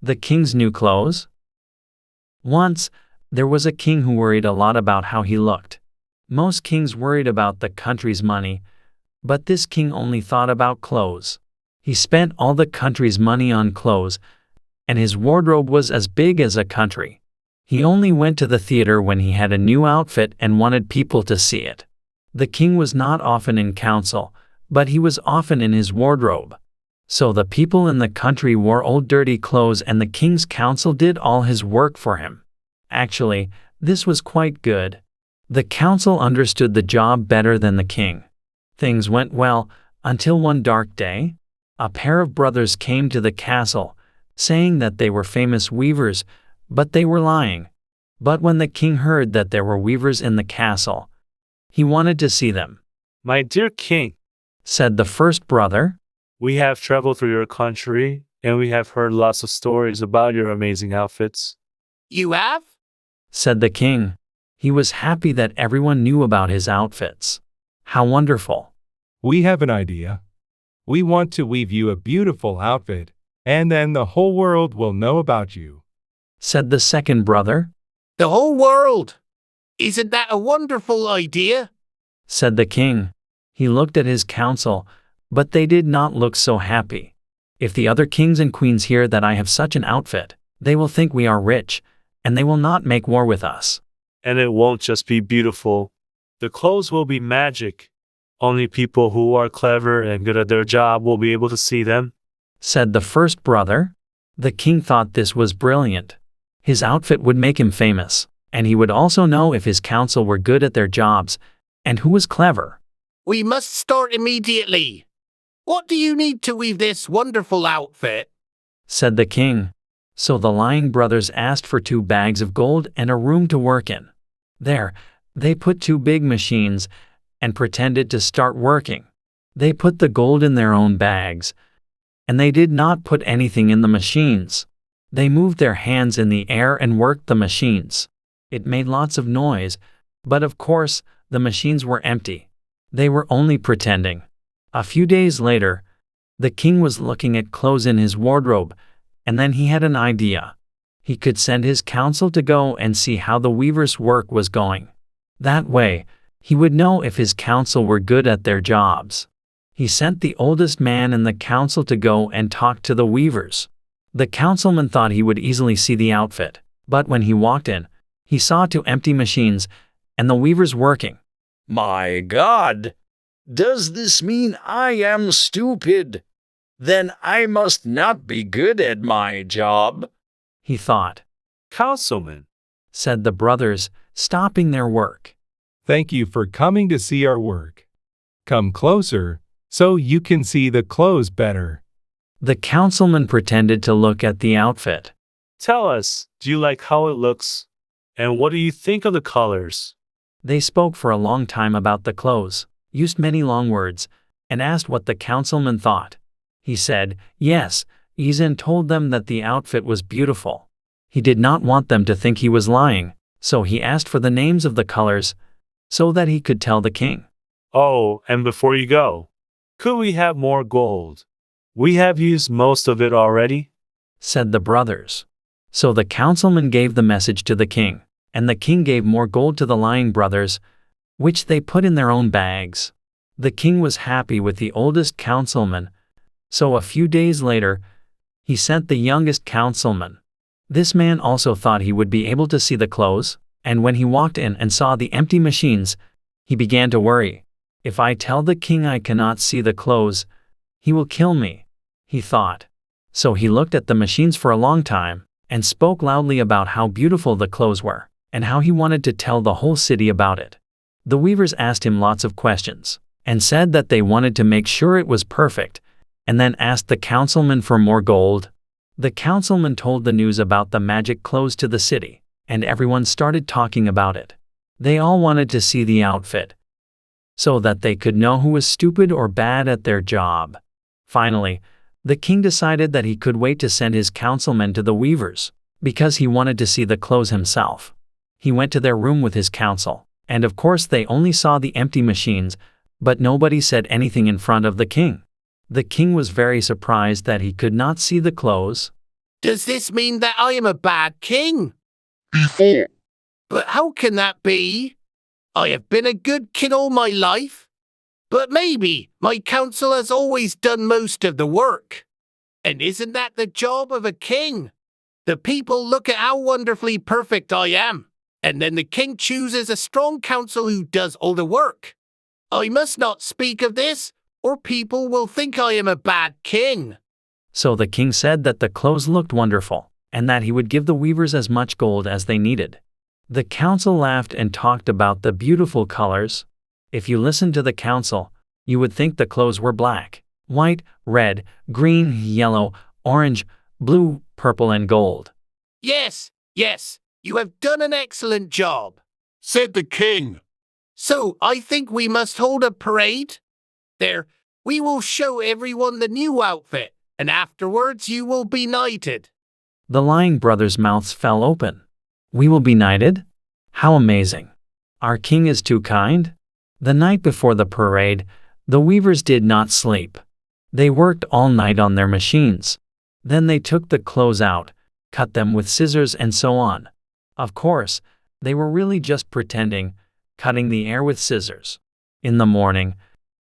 The king's new clothes? Once, there was a king who worried a lot about how he looked. Most kings worried about the country's money, but this king only thought about clothes. He spent all the country's money on clothes, and his wardrobe was as big as a country. He only went to the theater when he had a new outfit and wanted people to see it. The king was not often in council, but he was often in his wardrobe. So the people in the country wore old dirty clothes and the king's council did all his work for him. Actually, this was quite good. The council understood the job better than the king. Things went well until one dark day. A pair of brothers came to the castle, saying that they were famous weavers, but they were lying. But when the king heard that there were weavers in the castle, he wanted to see them. "My dear king," said the first brother, "we have traveled through your country, and we have heard lots of stories about your amazing outfits." "You have?" said the king. He was happy that everyone knew about his outfits. How wonderful. "We have an idea. We want to weave you a beautiful outfit, and then the whole world will know about you," said the second brother. "The whole world? Isn't that a wonderful idea?" said the king. He looked at his council, but they did not look so happy. "If the other kings and queens hear that I have such an outfit, they will think we are rich, and they will not make war with us." "And it won't just be beautiful. The clothes will be magic. Only people who are clever and good at their job will be able to see them," said the first brother. The king thought this was brilliant. His outfit would make him famous, and he would also know if his council were good at their jobs, and who was clever. "We must start immediately. What do you need to weave this wonderful outfit?" said the king. So the lying brothers asked for 2 bags of gold and a room to work in. There, they put 2 big machines and pretended to start working. They put the gold in their own bags, and they did not put anything in the machines. They moved their hands in the air and worked the machines. It made lots of noise, but of course, the machines were empty. They were only pretending. A few days later, the king was looking at clothes in his wardrobe, and then he had an idea. He could send his council to go and see how the weavers' work was going. That way, he would know if his council were good at their jobs. He sent the oldest man in the council to go and talk to the weavers. The councilman thought he would easily see the outfit, but when he walked in, he saw 2 empty machines and the weavers working. "My God! Does this mean I am stupid? Then I must not be good at my job," he thought. "Councilman," said the brothers, stopping their work. "Thank you for coming to see our work. Come closer, so you can see the clothes better." The councilman pretended to look at the outfit. "Tell us, do you like how it looks? And what do you think of the colors?" They spoke for a long time about the clothes, used many long words, and asked what the councilman thought. He said, yes, and told them that the outfit was beautiful. He did not want them to think he was lying, so he asked for the names of the colors, so that he could tell the king. "Oh, and before you go, could we have more gold? We have used most of it already," said the brothers. So the councilman gave the message to the king, and the king gave more gold to the lying brothers, which they put in their own bags. The king was happy with the oldest councilman, so a few days later, he sent the youngest councilman. This man also thought he would be able to see the clothes, and when he walked in and saw the empty machines, he began to worry. "If I tell the king I cannot see the clothes, he will kill me," he thought. So he looked at the machines for a long time, and spoke loudly about how beautiful the clothes were, and how he wanted to tell the whole city about it. The weavers asked him lots of questions, and said that they wanted to make sure it was perfect, and then asked the councilman for more gold. The councilman told the news about the magic clothes to the city, and everyone started talking about it. They all wanted to see the outfit, so that they could know who was stupid or bad at their job. Finally, the king decided that he could wait to send his councilmen to the weavers, because he wanted to see the clothes himself. He went to their room with his council, and of course they only saw the empty machines, but nobody said anything in front of the king. The king was very surprised that he could not see the clothes. Does this mean that I am a bad king? Before. But how can that be? I have been a good king all my life. But maybe my council has always done most of the work. And isn't that the job of a king? The people look at how wonderfully perfect I am, and then the king chooses a strong council who does all the work. I must not speak of this, or people will think I am a bad king. So the king said that the clothes looked wonderful, and that he would give the weavers as much gold as they needed. The council laughed and talked about the beautiful colors. If you listened to the council, you would think the clothes were black, white, red, green, yellow, orange, blue, purple, and gold. Yes, you have done an excellent job, Said the king. So I think we must hold a parade. There, we will show everyone the new outfit, and afterwards you will be knighted. The lying brothers' mouths fell open. We will be knighted? How amazing! Our king is too kind? The night before the parade, the weavers did not sleep. They worked all night on their machines. Then they took the clothes out, cut them with scissors, and so on. Of course, they were really just pretending, cutting the air with scissors. In the morning,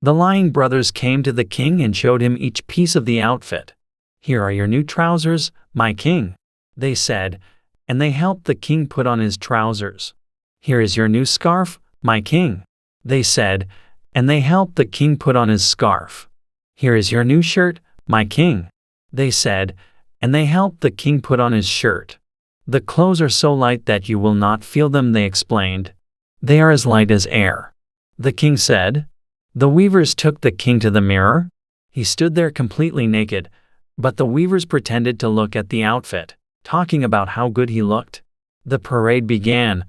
the lying brothers came to the king and showed him each piece of the outfit. "Here are your new trousers, my king," they said, and they helped the king put on his trousers. "Here is your new scarf, my king," they said, and they helped the king put on his scarf. "Here is your new shirt, my king," they said, and they helped the king put on his shirt. "The clothes are so light that you will not feel them," they explained. "They are as light as air," the king said. The weavers took the king to the mirror. He stood there completely naked, but the weavers pretended to look at the outfit, talking about how good he looked. The parade began,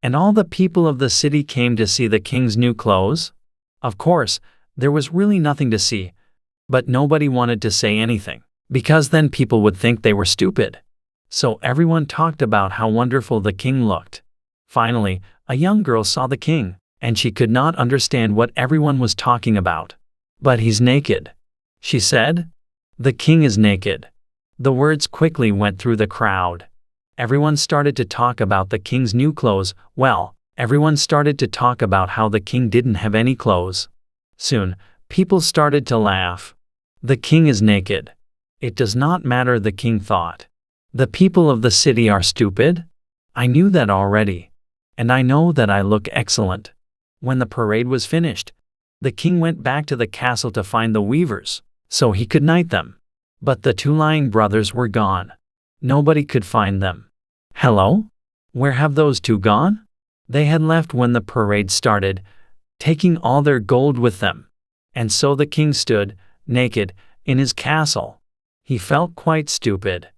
and all the people of the city came to see the king's new clothes. Of course, there was really nothing to see, but nobody wanted to say anything, because then people would think they were stupid. So everyone talked about how wonderful the king looked. Finally, a young girl saw the king, and she could not understand what everyone was talking about. "But he's naked," she said. "The king is naked." The words quickly went through the crowd. Everyone started to talk about the king's new clothes. Well, everyone started to talk about how the king didn't have any clothes. Soon, people started to laugh. "The king is naked. It does not matter," the king thought. "The people of the city are stupid? I knew that already. And I know that I look excellent." When the parade was finished, the king went back to the castle to find the weavers, so he could knight them. But the two lying brothers were gone. Nobody could find them. "Hello? Where have those two gone?" They had left when the parade started, taking all their gold with them. And so the king stood, naked, in his castle. He felt quite stupid.